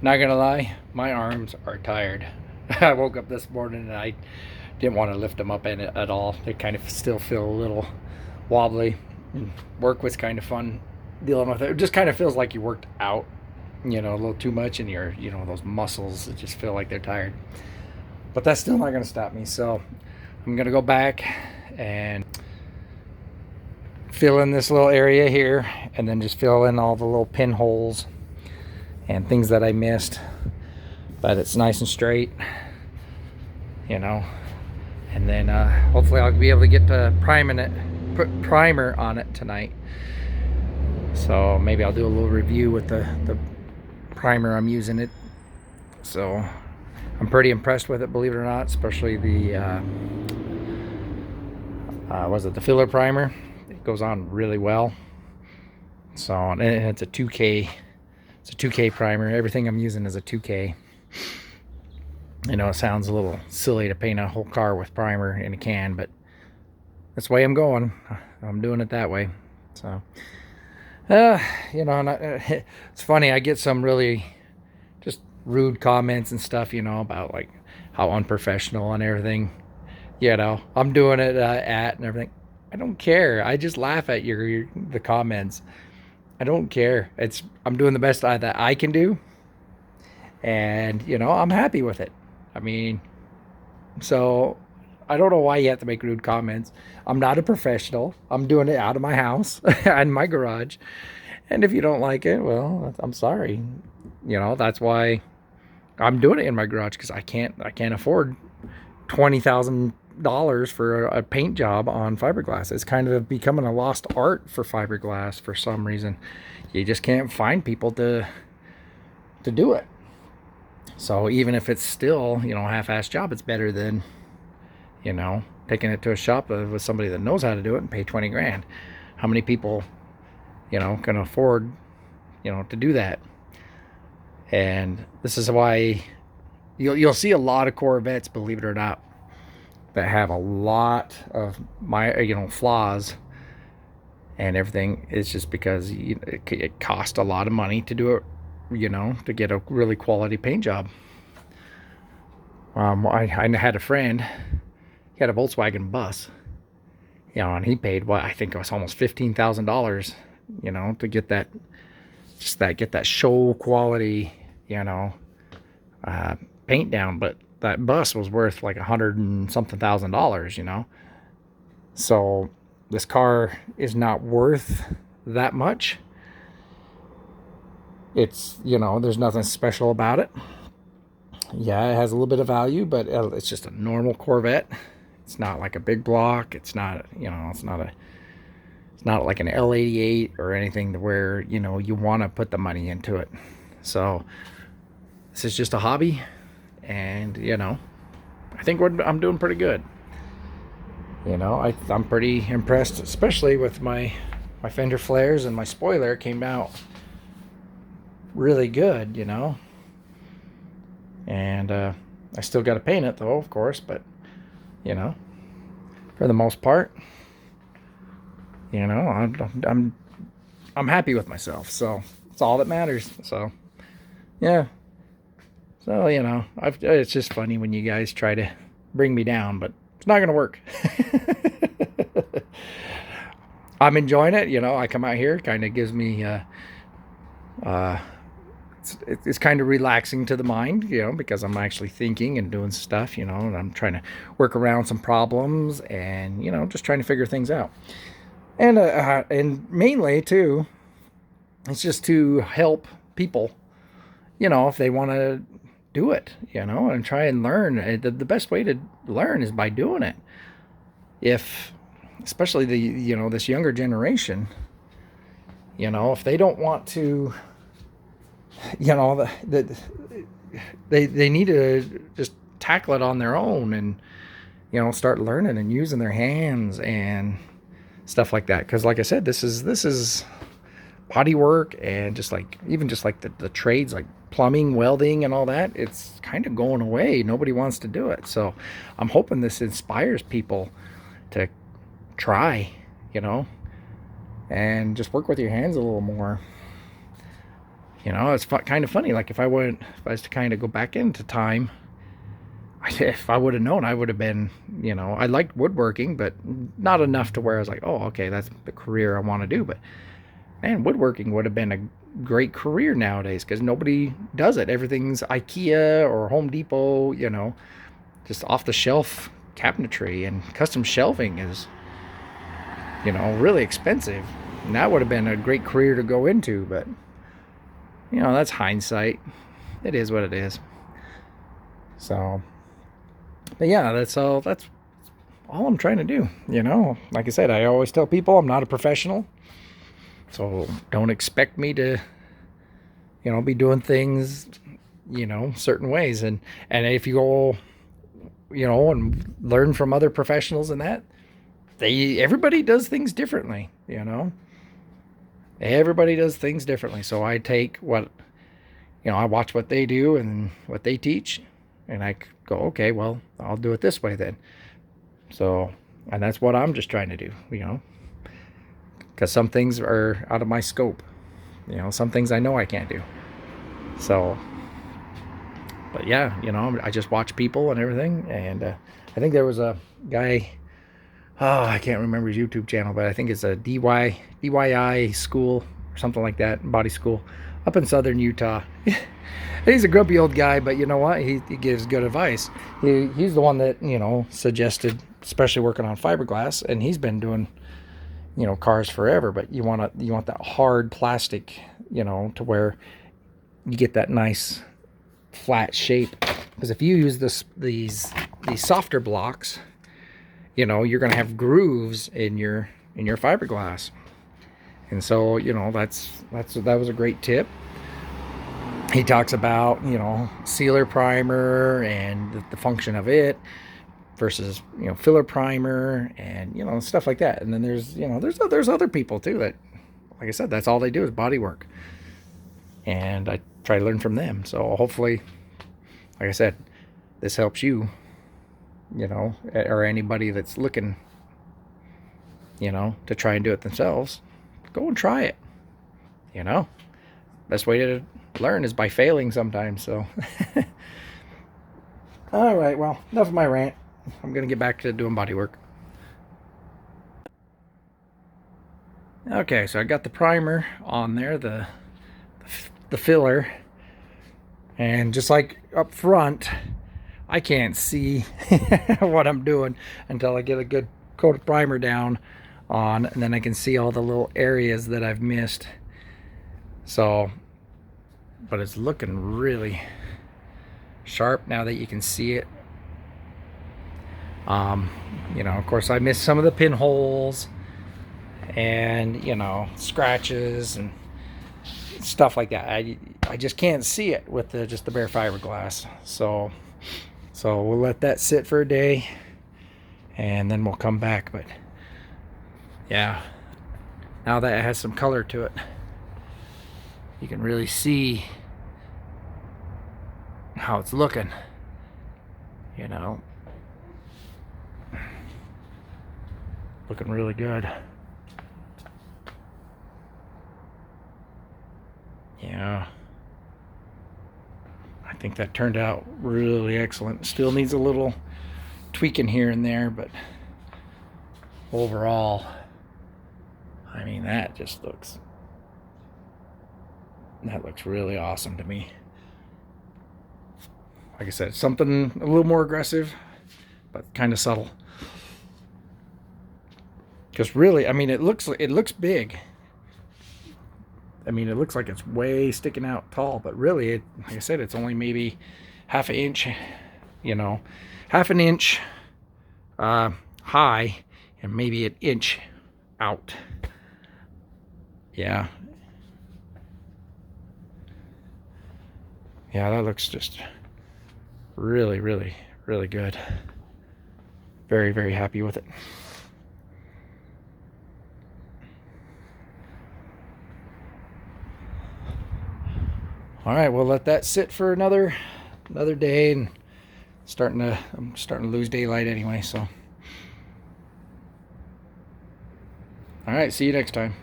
Not gonna lie, my arms are tired. I woke up this morning and I didn't want to lift them up in it at all. They kind of still feel a little wobbly. And work was kind of fun dealing with it. It just kind of feels like you worked out, a little too much, and those muscles that just feel like they're tired. But that's still not gonna stop me. So I'm gonna go back and fill in this little area here, and then just fill in all the little pinholes and things that I missed. But it's nice and straight, and then hopefully I'll be able to get to priming it, put primer on it tonight. So maybe I'll do a little review with the primer I'm using it. So I'm pretty impressed with it, believe it or not, especially the the filler primer. It goes on really well. So, and it's a 2K. It's a 2K primer. Everything I'm using is a 2K. It sounds a little silly to paint a whole car with primer in a can, but that's the way I'm going. I'm doing it that way. So, it's funny. I get some really just rude comments and stuff, about like how unprofessional and everything. I'm doing it and everything. I don't care. I just laugh at the comments. I don't care. I'm doing the best that I can do, and I'm happy with it. I mean, so I don't know why you have to make rude comments. I'm not a professional. I'm doing it out of my house and my garage, and if you don't like it, well, I'm sorry. That's why I'm doing it in my garage, because I can't afford $20,000 for a paint job on fiberglass. It's kind of becoming a lost art for fiberglass for some reason. You just can't find people to do it. So even if it's still, half-ass job, it's better than, taking it to a shop with somebody that knows how to do it and pay 20 grand. How many people, can afford, to do that? And this is why you'll see a lot of Corvettes, believe it or not, that have a lot of flaws and everything. It's just because it costs a lot of money to do it, to get a really quality paint job. I had a friend, he had a Volkswagen bus, and he paid I think it was almost $15,000, to get that show quality, paint down. But that bus was worth like $100 and something thousand. So this car is not worth that much. It's, there's nothing special about it. Yeah, it has a little bit of value, but it's just a normal Corvette. It's not like a big block. It's not, it's not like an L88 or anything to where, you want to put the money into it. So this is just a hobby, and, I think I'm doing pretty good. I'm pretty impressed, especially with my fender flares, and my spoiler came out really good, and I still got to paint it though, of course, but for the most part, I'm happy with myself, so it's all that matters. So yeah, so it's just funny when you guys try to bring me down, but it's not gonna work. I'm enjoying it. I come out here, kind of gives me it's kind of relaxing to the mind, because I'm actually thinking and doing stuff, and I'm trying to work around some problems, and just trying to figure things out. And mainly too, it's just to help people, if they want to do it, and try and learn. The best way to learn is by doing it. Especially this younger generation, if they don't want to, they need to just tackle it on their own, and start learning and using their hands and stuff like that. Because like I said, this is bodywork, and just like the trades like plumbing, welding, and all that, it's kind of going away. Nobody wants to do it. So I'm hoping this inspires people to try, and just work with your hands a little more. You know, it's kind of funny. Like if I was to kind of go back into time, if I would have known, I would have been, you know, I liked woodworking, but not enough to where I was like, oh, okay, that's the career I want to do. But man, woodworking would have been a great career nowadays because nobody does it. Everything's IKEA or Home Depot, you know, just off the shelf cabinetry, and custom shelving is, you know, really expensive. And that would have been a great career to go into, but you know, that's hindsight. It is what it is. So, but yeah, that's all I'm trying to do, you know. Like I said, I always tell people I'm not a professional. So don't expect me to, you know, be doing things, you know, certain ways. And if you go, you know, and learn from other professionals and that, everybody does things differently, you know. Everybody does things differently. So I take what, you know, I watch what they do and what they teach, and I go, okay, well, I'll do it this way then. So, and that's what I'm just trying to do, you know. Because some things are out of my scope. You know, some things I know I can't do. So, but yeah, you know, I just watch people and everything. And I think there was a guy, oh, I can't remember his YouTube channel, but I think it's a DIY school or something like that, body school, up in southern Utah. He's a grumpy old guy, but you know what? He gives good advice. He's the one that, you know, suggested, especially working on fiberglass, and he's been doing, you know, cars forever. But you want that hard plastic, you know, to where you get that nice flat shape. Because if you use these softer blocks, you know, you're going to have grooves in your fiberglass. And so, you know, that was a great tip. He talks about, you know, sealer primer and the function of it versus, you know, filler primer and, you know, stuff like that. And then there's, you know, there's other people too that, like I said, that's all they do is bodywork. And I try to learn from them. So hopefully, like I said, this helps you, you know, or anybody that's looking, you know, to try and do it themselves. Go and try it. You know, best way to learn is by failing sometimes. So all right, well, enough of my rant. I'm gonna get back to doing body work. Okay, so I got the primer on there, the filler, and just like up front, I can't see what I'm doing until I get a good coat of primer down on, and then I can see all the little areas that I've missed. So, but it's looking really sharp now that you can see it. You know, of course I missed some of the pinholes and, you know, scratches and stuff like that. I just can't see it with just the bare fiberglass. So we'll let that sit for a day and then we'll come back. But yeah, now that it has some color to it, you can really see how it's looking, you know. Looking really good. Yeah, I think that turned out really excellent. Still needs a little tweaking here and there, but overall, I mean, that looks really awesome to me. Like I said, something a little more aggressive, but kind of subtle. Because really, I mean, it looks big. I mean, it looks like it's way sticking out tall, but really, like I said, it's only maybe half an inch, you know, half an inch high and maybe an inch out. Yeah. Yeah, that looks just really, really, really good. Very, very happy with it. All right, we'll let that sit for another day, and I'm starting to lose daylight anyway, so. All right, see you next time.